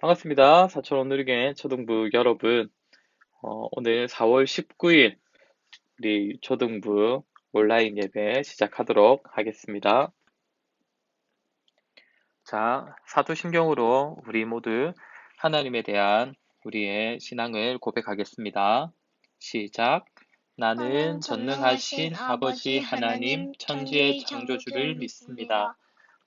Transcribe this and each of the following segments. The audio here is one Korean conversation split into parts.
반갑습니다. 사촌 오누리교회 초등부 여러분. 오늘 4월 19일 우리 초등부 온라인 예배 시작하도록 하겠습니다. 자, 사도신경으로 우리 모두 하나님에 대한 우리의 신앙을 고백하겠습니다. 시작. 나는 전능하신 아버지 하나님 천지의 창조주를 믿습니다.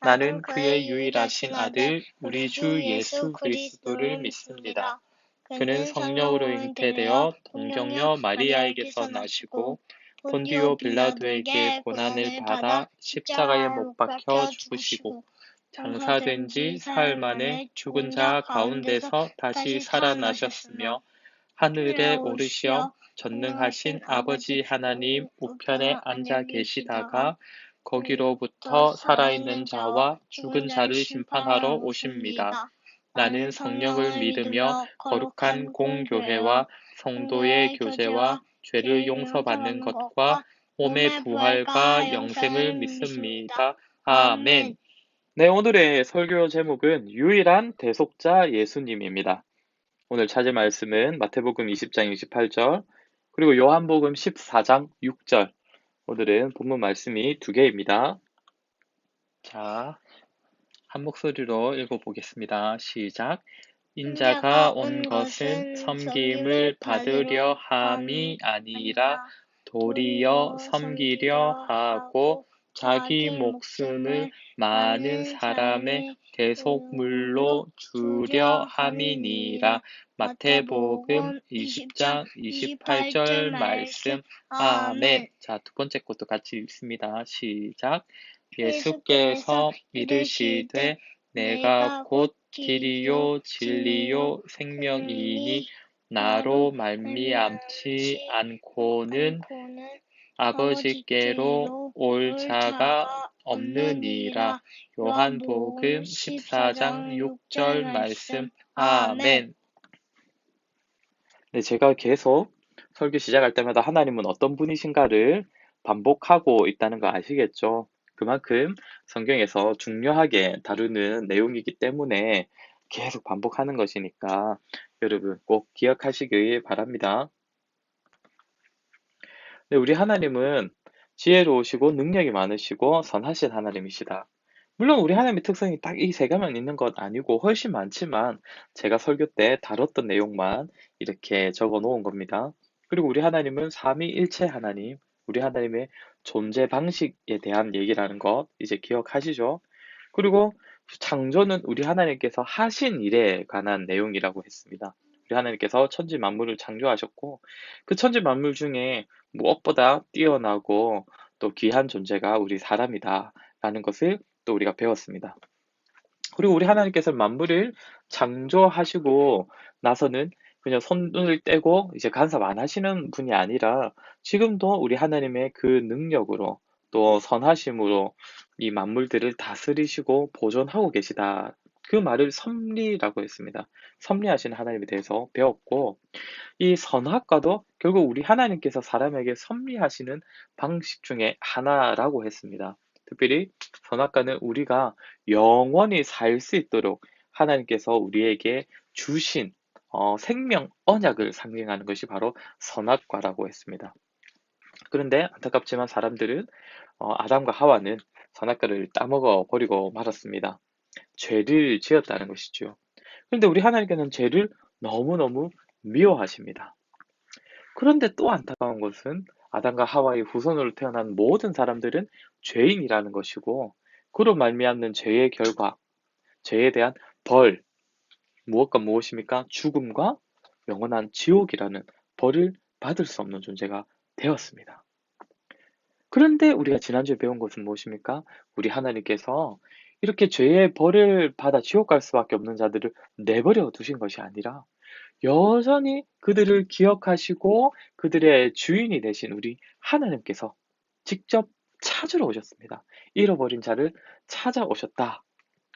나는 그의 유일하신 아들 우리 주 예수 그리스도를 믿습니다. 그는 성령으로 잉태되어 동정녀 마리아에게서 나시고 본디오 빌라도에게 고난을 받아 십자가에 못 박혀 죽으시고 장사된 지 사흘 만에 죽은 자 가운데서 다시 살아나셨으며 하늘에 오르시어 전능하신 아버지 하나님 우편에 앉아 계시다가 거기로부터 살아있는 자와 죽은 자를 심판하러 오십니다. 나는 성령을 믿으며 거룩한 공교회와 성도의 교제와 죄를 용서받는 것과 몸의 부활과 영생을 믿습니다. 아멘. 네, 오늘의 설교 제목은 유일한 대속자 예수님입니다. 오늘 찾을 말씀은 마태복음 20장 28절, 그리고 요한복음 14장 6절. 오늘은 본문 말씀이 두 개입니다. 자, 한 목소리로 읽어보겠습니다. 시작. 인자가 온 것은 섬김을 받으려 함이 아니라 도리어 섬기려 하고 자기 목숨을 많은 사람의 대속물로 주려 함이니라. 마태복음 20장 28절 말씀. 아멘. 자, 두 번째 것도 같이 읽습니다. 시작. 예수께서 이르시되 내가 곧 길이요 진리요 생명이니 나로 말미암지 않고는 아버지께로 올 자가 없느니라. 요한복음 14장 6절 말씀. 아멘. 네, 제가 계속 설교 시작할 때마다 하나님은 어떤 분이신가를 반복하고 있다는 거 아시겠죠? 그만큼 성경에서 중요하게 다루는 내용이기 때문에 계속 반복하는 것이니까 여러분 꼭 기억하시길 바랍니다. 네, 우리 하나님은 지혜로우시고 능력이 많으시고 선하신 하나님이시다. 물론 우리 하나님의 특성이 딱 이 세 가지만 있는 것 아니고 훨씬 많지만 제가 설교 때 다뤘던 내용만 이렇게 적어 놓은 겁니다. 그리고 우리 하나님은 삼위일체 하나님, 우리 하나님의 존재 방식에 대한 얘기라는 것 이제 기억하시죠? 그리고 창조는 우리 하나님께서 하신 일에 관한 내용이라고 했습니다. 우리 하나님께서 천지 만물을 창조하셨고 그 천지 만물 중에 무엇보다 뛰어나고 또 귀한 존재가 우리 사람이다라는 것을 또 우리가 배웠습니다. 그리고 우리 하나님께서 만물을 창조하시고 나서는 그냥 손을 떼고 이제 간섭 안 하시는 분이 아니라 지금도 우리 하나님의 그 능력으로 또 선하심으로 이 만물들을 다스리시고 보존하고 계시다. 그 말을 섭리라고 했습니다. 섭리하시는 하나님에 대해서 배웠고 이 선악과도 결국 우리 하나님께서 사람에게 섭리하시는 방식 중에 하나라고 했습니다. 특별히 선악과는 우리가 영원히 살 수 있도록 하나님께서 우리에게 주신 생명 언약을 상징하는 것이 바로 선악과라고 했습니다. 그런데 안타깝지만 사람들은 아담과 하와는 선악과를 따먹어 버리고 말았습니다. 죄를 지었다는 것이죠. 그런데 우리 하나님께서는 죄를 너무너무 미워하십니다. 그런데 또 안타까운 것은 아담과 하와의 후손으로 태어난 모든 사람들은 죄인이라는 것이고 그로 말미암는 죄의 결과, 죄에 대한 벌, 무엇과 무엇입니까? 죽음과 영원한 지옥이라는 벌을 받을 수 없는 존재가 되었습니다. 그런데 우리가 지난주에 배운 것은 무엇입니까? 우리 하나님께서 이렇게 죄의 벌을 받아 지옥 갈 수밖에 없는 자들을 내버려 두신 것이 아니라 여전히 그들을 기억하시고 그들의 주인이 되신 우리 하나님께서 직접 찾으러 오셨습니다. 잃어버린 자를 찾아오셨다.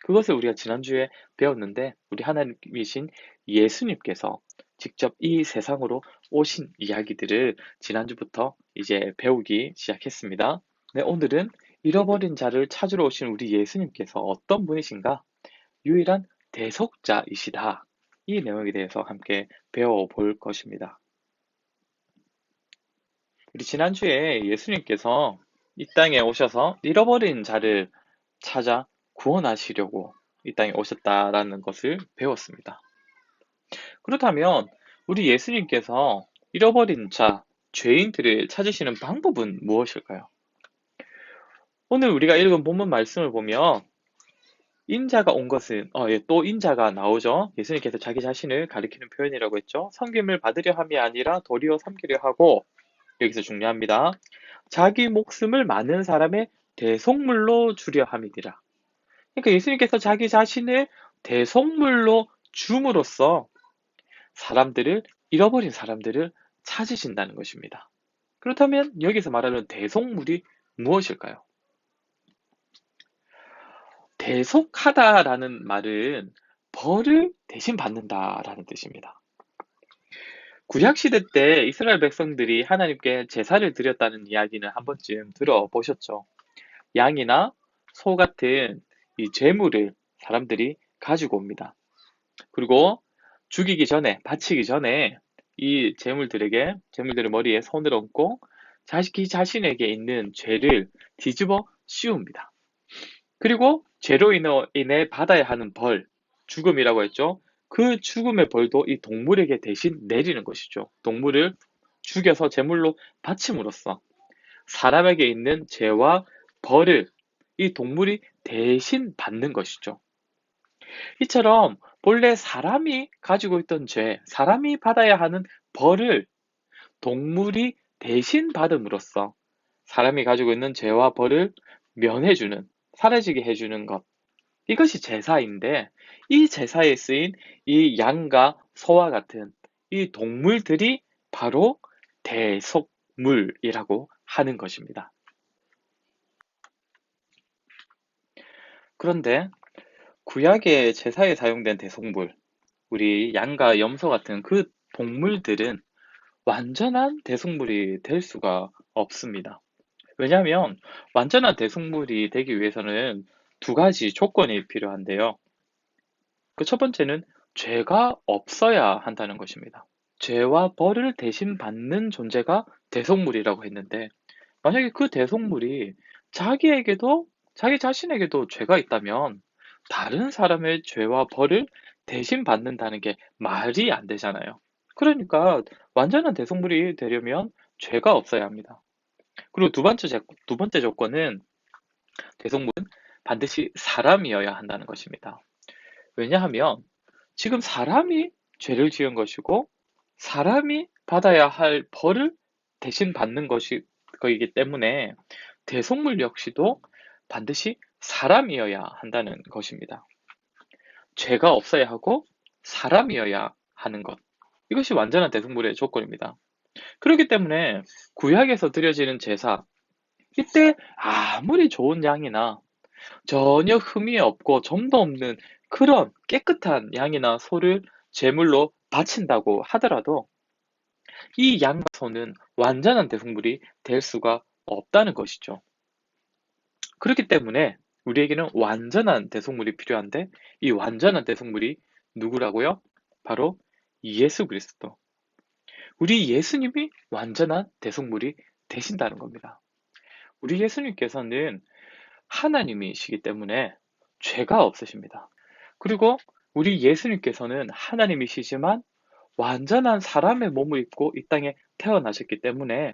그것을 우리가 지난주에 배웠는데 우리 하나님이신 예수님께서 직접 이 세상으로 오신 이야기들을 지난주부터 이제 배우기 시작했습니다. 네, 오늘은 잃어버린 자를 찾으러 오신 우리 예수님께서 어떤 분이신가? 유일한 대속자이시다. 이 내용에 대해서 함께 배워볼 것입니다. 우리 지난주에 예수님께서 이 땅에 오셔서 잃어버린 자를 찾아 구원하시려고 이 땅에 오셨다라는 것을 배웠습니다. 그렇다면 우리 예수님께서 잃어버린 자, 죄인들을 찾으시는 방법은 무엇일까요? 오늘 우리가 읽은 본문 말씀을 보면 인자가 온 것은 또 인자가 나오죠. 예수님께서 자기 자신을 가리키는 표현이라고 했죠. 섬김을 받으려 함이 아니라 도리어 섬기려 하고, 여기서 중요합니다. 자기 목숨을 많은 사람의 대속물로 주려 함이니라. 그러니까 예수님께서 자기 자신을 대속물로 줌으로써 잃어버린 사람들을 찾으신다는 것입니다. 그렇다면 여기서 말하는 대속물이 무엇일까요? 대속하다라는 말은 벌을 대신 받는다라는 뜻입니다. 구약시대 때 이스라엘 백성들이 하나님께 제사를 드렸다는 이야기는 한 번쯤 들어보셨죠? 양이나 소 같은 이 제물을 사람들이 가지고 옵니다. 그리고 바치기 전에 이 제물들의 머리에 손을 얹고 자기 자신에게 있는 죄를 뒤집어 씌웁니다. 그리고 죄로 인해 받아야 하는 벌, 죽음이라고 했죠. 그 죽음의 벌도 이 동물에게 대신 내리는 것이죠. 동물을 죽여서 제물로 바침으로써 사람에게 있는 죄와 벌을 이 동물이 대신 받는 것이죠. 이처럼 본래 사람이 가지고 있던 죄, 사람이 받아야 하는 벌을 동물이 대신 받음으로써 사람이 가지고 있는 죄와 벌을 면해주는, 사라지게 해주는 것. 이것이 제사인데, 이 제사에 쓰인 이 양과 소와 같은 이 동물들이 바로 대속물이라고 하는 것입니다. 그런데 구약의 제사에 사용된 대속물, 우리 양과 염소 같은 그 동물들은 완전한 대속물이 될 수가 없습니다. 왜냐하면 완전한 대속물이 되기 위해서는 두 가지 조건이 필요한데요. 그 첫 번째는 죄가 없어야 한다는 것입니다. 죄와 벌을 대신 받는 존재가 대속물이라고 했는데, 만약에 그 대속물이 자기 자신에게도 죄가 있다면 다른 사람의 죄와 벌을 대신 받는다는 게 말이 안 되잖아요. 그러니까 완전한 대속물이 되려면 죄가 없어야 합니다. 그리고 두 번째 조건은 대속물은 반드시 사람이어야 한다는 것입니다. 왜냐하면 지금 사람이 죄를 지은 것이고 사람이 받아야 할 벌을 대신 받는 것이기 때문에 대속물 역시도 반드시 사람이어야 한다는 것입니다. 죄가 없어야 하고 사람이어야 하는 것. 이것이 완전한 대속물의 조건입니다. 그렇기 때문에 구약에서 드려지는 제사, 이때 아무리 좋은 양이나 전혀 흠이 없고 점도 없는 그런 깨끗한 양이나 소를 제물로 바친다고 하더라도 이 양과 소는 완전한 대속물이 될 수가 없다는 것이죠. 그렇기 때문에 우리에게는 완전한 대속물이 필요한데 이 완전한 대속물이 누구라고요? 바로 예수 그리스도. 우리 예수님이 완전한 대속물이 되신다는 겁니다. 우리 예수님께서는 하나님이시기 때문에 죄가 없으십니다. 그리고 우리 예수님께서는 하나님이시지만 완전한 사람의 몸을 입고 이 땅에 태어나셨기 때문에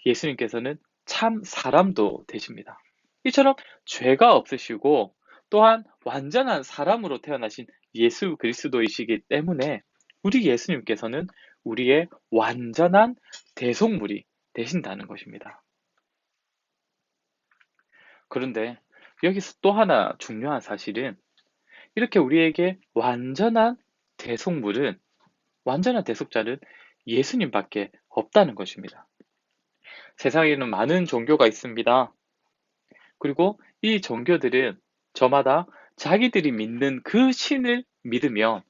예수님께서는 참 사람도 되십니다. 이처럼 죄가 없으시고 또한 완전한 사람으로 태어나신 예수 그리스도이시기 때문에 우리 예수님께서는 우리의 완전한 대속물이 되신다는 것입니다. 그런데 여기서 또 하나 중요한 사실은 이렇게 우리에게 완전한 대속자는 예수님밖에 없다는 것입니다. 세상에는 많은 종교가 있습니다. 그리고 이 종교들은 저마다 자기들이 믿는 그 신을 믿으면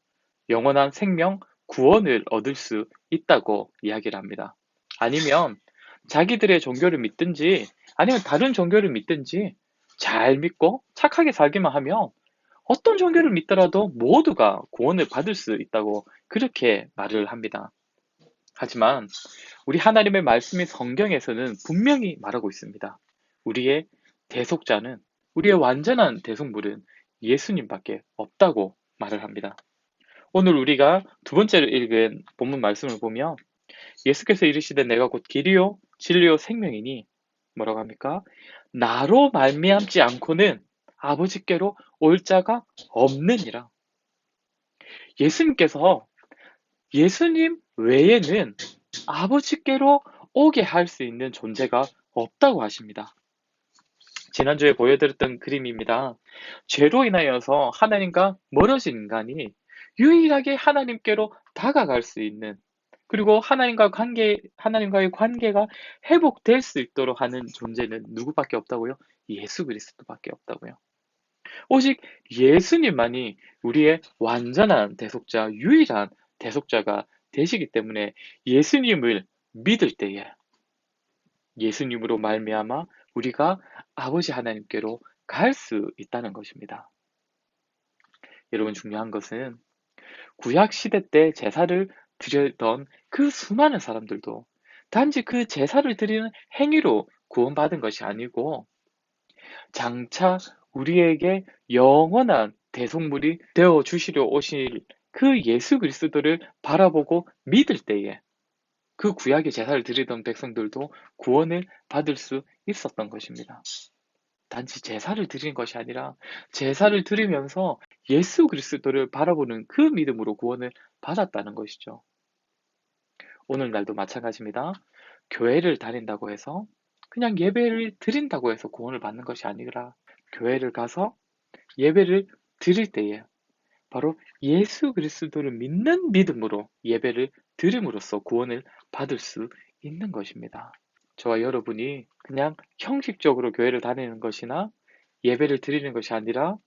영원한 생명, 구원을 얻을 수 있다고 이야기를 합니다. 아니면 자기들의 종교를 믿든지 아니면 다른 종교를 믿든지 잘 믿고 착하게 살기만 하면 어떤 종교를 믿더라도 모두가 구원을 받을 수 있다고 그렇게 말을 합니다. 하지만 우리 하나님의 말씀인 성경에서는 분명히 말하고 있습니다. 우리의 대속자는, 우리의 완전한 대속물은 예수님밖에 없다고 말을 합니다. 오늘 우리가 두 번째로 읽은 본문 말씀을 보면 예수께서 이르시되 내가 곧 길이요 진리요 생명이니 뭐라고 합니까? 나로 말미암지 않고는 아버지께로 올 자가 없느니라. 예수님께서 예수님 외에는 아버지께로 오게 할 수 있는 존재가 없다고 하십니다. 지난주에 보여드렸던 그림입니다. 죄로 인하여서 하나님과 멀어진 인간이 유일하게 하나님께로 다가갈 수 있는, 그리고 하나님과의 관계가 회복될 수 있도록 하는 존재는 누구밖에 없다고요? 예수 그리스도밖에 없다고요. 오직 예수님만이 우리의 완전한 대속자, 유일한 대속자가 되시기 때문에 예수님을 믿을 때에 예수님으로 말미암아 우리가 아버지 하나님께로 갈 수 있다는 것입니다. 여러분, 중요한 것은 구약 시대 때 제사를 드리던 그 수많은 사람들도 단지 그 제사를 드리는 행위로 구원받은 것이 아니고 장차 우리에게 영원한 대속물이 되어 주시려 오실 그 예수 그리스도를 바라보고 믿을 때에 그 구약의 제사를 드리던 백성들도 구원을 받을 수 있었던 것입니다. 단지 제사를 드리는 것이 아니라 제사를 드리면서 예수 그리스도를 바라보는 그 믿음으로 구원을 받았다는 것이죠. 오늘날도 마찬가지입니다. 교회를 다닌다고 해서 그냥 예배를 드린다고 해서 구원을 받는 것이 아니라 교회를 가서 예배를 드릴 때에 바로 예수 그리스도를 믿는 믿음으로 예배를 드림으로써 구원을 받을 수 있는 것입니다. 저와 여러분이 그냥 형식적으로 교회를 다니는 것이나 예배를 드리는 것이 아니라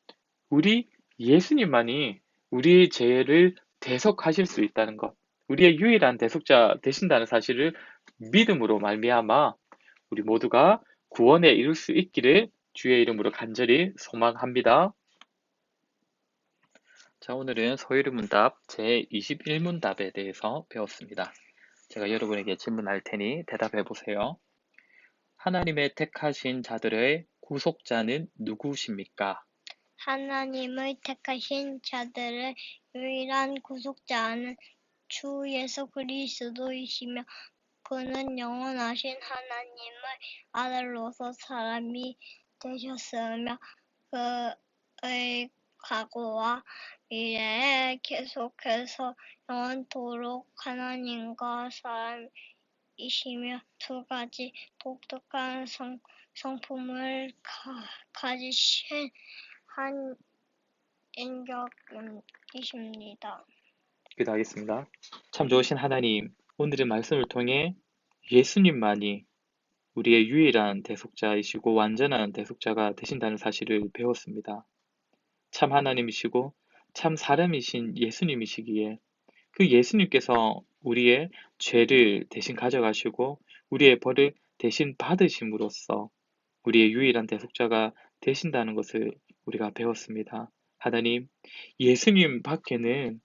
우리 예수님만이 우리의 죄를 대속하실 수 있다는 것, 우리의 유일한 대속자 되신다는 사실을 믿음으로 말미암아 우리 모두가 구원에 이룰 수 있기를 주의 이름으로 간절히 소망합니다. 자, 오늘은 소유리문답 제21문답에 대해서 배웠습니다. 제가 여러분에게 질문할 테니 대답해 보세요. 하나님의 택하신 자들의 구속자는 누구십니까? 하나님의 택하신 자들의 유일한 구속자는 주 예수 그리스도이시며 그는 영원하신 하나님의 아들로서 사람이 되셨으며 그의 과거와 미래에 계속해서 영원토록 하나님과 사람이시며 두 가지 독특한 성품을 가지신 한 인격이십니다. 기도하겠습니다. 참 좋으신 하나님, 오늘의 말씀을 통해 예수님만이 우리의 유일한 대속자이시고 완전한 대속자가 되신다는 사실을 배웠습니다. 참 하나님이시고 참 사람이신 예수님이시기에 그 예수님께서 우리의 죄를 대신 가져가시고 우리의 벌을 대신 받으심으로써 우리의 유일한 대속자가 되신다는 것을 우리가 배웠습니다. 하나님, 예수님 밖에는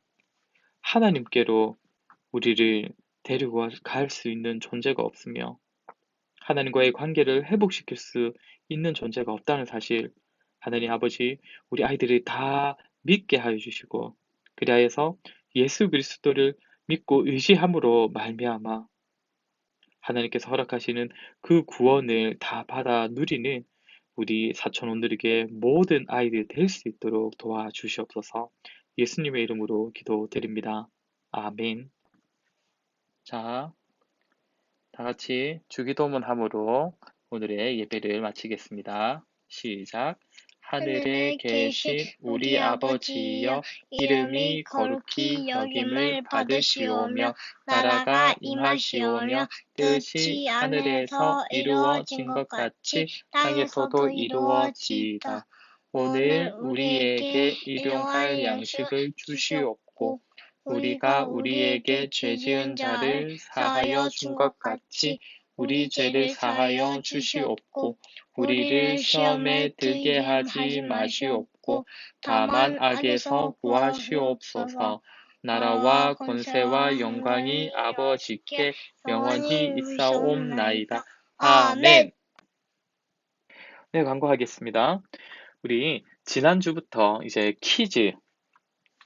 하나님께로 우리를 데리고 갈 수 있는 존재가 없으며 하나님과의 관계를 회복시킬 수 있는 존재가 없다는 사실, 하나님 아버지, 우리 아이들이 다 믿게 하여 주시고 그리하여서 예수 그리스도를 믿고 의지함으로 말미암아 하나님께서 허락하시는 그 구원을 다 받아 누리는 우리 사촌원들에게 모든 아이들이 될 수 있도록 도와주시옵소서. 예수님의 이름으로 기도드립니다. 아멘. 자, 다 같이 주기도문 함으로 오늘의 예배를 마치겠습니다. 시작. 하늘에 계신 우리 아버지여, 이름이 거룩히 여김을 받으시오며 나라가 임하시오며 뜻이 하늘에서 이루어진 것 같이 땅에서도 이루어지이다. 오늘 우리에게 일용할 양식을 주시옵고 우리가 우리에게 죄 지은 자를 사하여 준 것 같이 우리 죄를 사하여 주시옵고 우리를 시험에 들게 하지 마시옵고 없고 다만 악에서 구하시옵소서. 나라와 권세와 영광이 아버지께 영원히 있사옵나이다. 아멘. 네, 광고하겠습니다. 우리 지난주부터 이제 퀴즈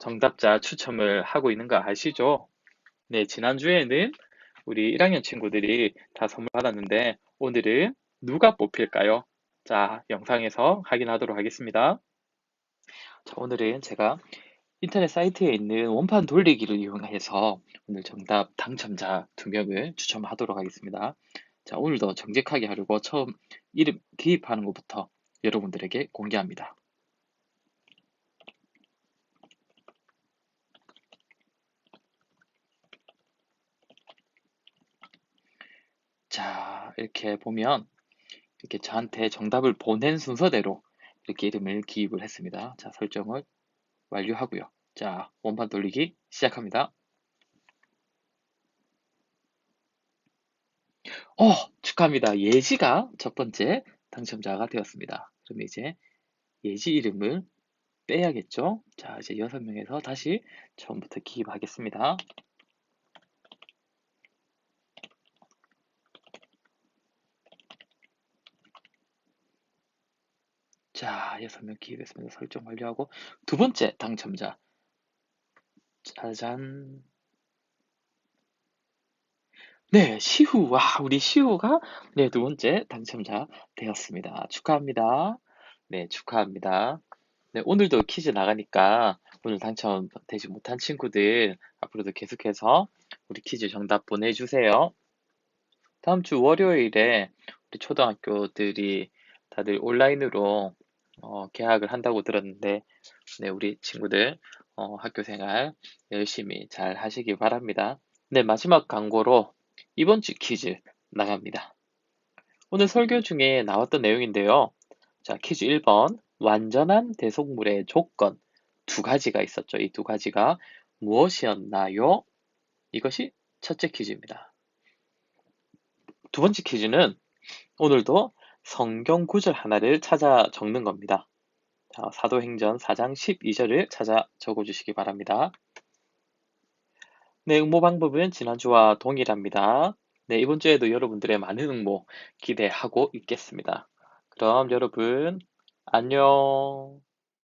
정답자 추첨을 하고 있는 거 아시죠? 네, 지난주에는 우리 1학년 친구들이 다 선물 받았는데 오늘은 누가 뽑힐까요? 자, 영상에서 확인하도록 하겠습니다. 자, 오늘은 제가 인터넷 사이트에 있는 원판 돌리기를 이용해서 오늘 정답 당첨자 2명을 추첨하도록 하겠습니다. 자, 오늘도 정직하게 하려고 처음 이름 기입하는 것부터 여러분들에게 공개합니다. 자, 이렇게 보면 이렇게 저한테 정답을 보낸 순서대로 이렇게 이름을 기입을 했습니다. 자, 설정을 완료하고요. 자, 원판 돌리기 시작합니다. 축하합니다. 예지가 첫 번째 당첨자가 되었습니다. 그럼 이제 예지 이름을 빼야겠죠? 자, 이제 6명에서 다시 처음부터 기입하겠습니다. 자, 6명 기입했습니다. 설정 완료하고 두 번째 당첨자. 짜잔. 네, 시후. 와, 우리 시후가 네, 두 번째 당첨자 되었습니다. 축하합니다. 네, 축하합니다. 네, 오늘도 퀴즈 나가니까 오늘 당첨되지 못한 친구들 앞으로도 계속해서 우리 퀴즈 정답 보내주세요. 다음 주 월요일에 우리 초등학교들이 다들 온라인으로 개학을 한다고 들었는데, 네, 우리 친구들 학교 생활 열심히 잘 하시기 바랍니다. 네, 마지막 광고로 이번 주 퀴즈 나갑니다. 오늘 설교 중에 나왔던 내용인데요. 자, 퀴즈 1번. 완전한 대속물의 조건 두 가지가 있었죠. 이 두 가지가 무엇이었나요? 이것이 첫째 퀴즈입니다. 두 번째 퀴즈는 오늘도 성경 구절 하나를 찾아 적는 겁니다. 자, 사도행전 4장 12절을 찾아 적어주시기 바랍니다. 네, 응모 방법은 지난주와 동일합니다. 네, 이번 주에도 여러분들의 많은 응모 기대하고 있겠습니다. 그럼 여러분, 안녕.